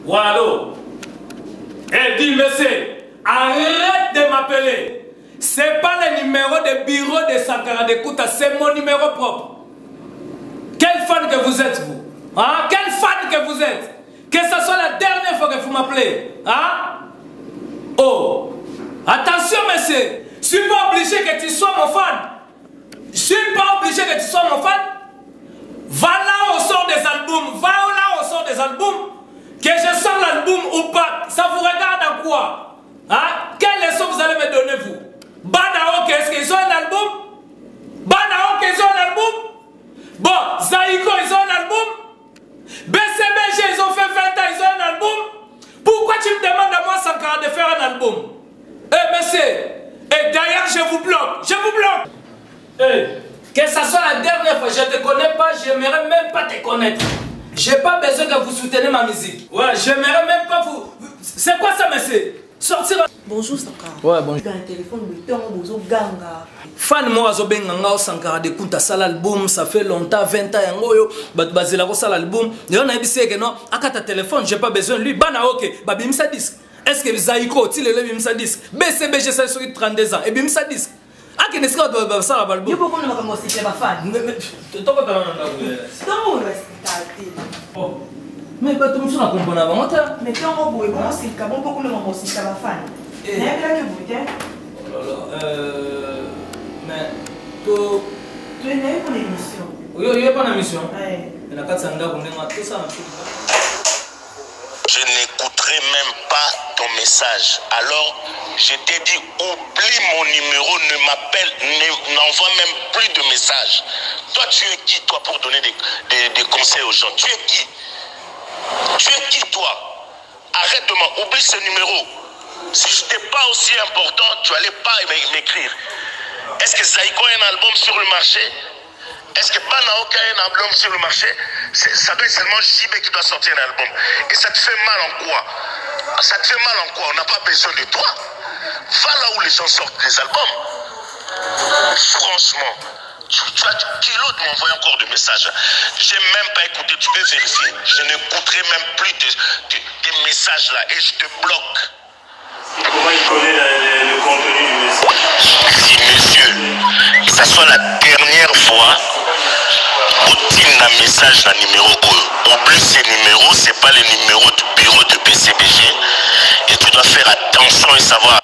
Wallo. Eh, dis, monsieur, arrête de m'appeler. C'est pas le numéro de bureau de Sankara de Kouta, c'est mon numéro propre. Quel fan que vous êtes, vous? Hein? Quel fan que vous êtes? Que ce soit la dernière fois que vous m'appelez. Hein? Oh, attention, monsieur. Je suis pas obligé que tu sois mon fan. Je suis pas obligé que tu sois mon fan. Va là au sort des albums. Va là au sort des albums. Que je sors l'album ou pas. Ça vous regarde à quoi? Hein? Quelle leçon vous allez me donner, vous? Banaok, est-ce qu'ils ont un album? Banaok, ils ont un album? Bon, Zaïko, ils ont un album? BCBG, ils ont fait 20 ans, ils ont un album? Pourquoi tu me demandes à moi, Sankara, de faire un album? Eh, monsieur, et d'ailleurs, je vous bloque. Je vous bloque. Eh, que ça soit la dernière fois, je ne te connais pas, j'aimerais même pas te connaître. J'ai pas besoin que vous souteniez ma musique. Ouais, j'aimerais même pas vous... C'est quoi ça, monsieur? Sortir... Bonjour, Sankara. Ouais, bonjour. Un téléphone, bonjour, ganga. Fan moi azobenganga Sankara de Kunta sala album, ça fait longtemps, 20 ans yango bat bazela ko sala album. Yo na ebisi que non, akata téléphone, j'ai pas besoin de lui. Bana OK, ba bimisa disque. Est-ce que Zaïko ti le bimisa disque? BCBG ça sur 32 ans et bimisa disque. Aki ne sera ba sala album. Yo poko na makambo c'est ba fan. Toko tala na ngwe. Non, respectabilité. Oh. Mais pas tout le monde comprend ba mota. Mais quand on boit bon c'est ka bon poko na makambo c'est ba fan. Eh bien que vous êtes. Oh là là. Mais tout. Tu es né pour l'émission. Oui, il y a pas d'émission. Ouais. Il y a 400 gars qui ont tout ça. Je n'écouterai même pas ton message. Alors, je t'ai dit, oublie mon numéro, ne m'appelle, n'envoie même plus de messages. Toi, tu es qui, toi, pour donner des conseils aux gens? Tu es qui? Tu es qui, toi? Arrête de m'oublie ce numéro. Si je n'étais pas aussi important, tu n'allais pas m'écrire. Est-ce que Zaïko a un album sur le marché? Est-ce que Banaok a un album sur le marché? Ça doit être seulement JB qui doit sortir un album. Et ça te fait mal en quoi? Ça te fait mal en quoi? On n'a pas besoin de toi. Va là où les gens sortent des albums. Franchement, tu as du kilo de m'envoyer encore des messages. Je n'ai même pas écouté, tu peux vérifier. Je n'écouterai même plus des messages là et je te bloque. Comment il connaît le contenu du message? Si monsieur, que ça soit la dernière fois, où un message dans le numéro E. En plus, ces numéros, ce n'est pas le numéro du bureau de PCBG. Et tu dois faire attention et savoir.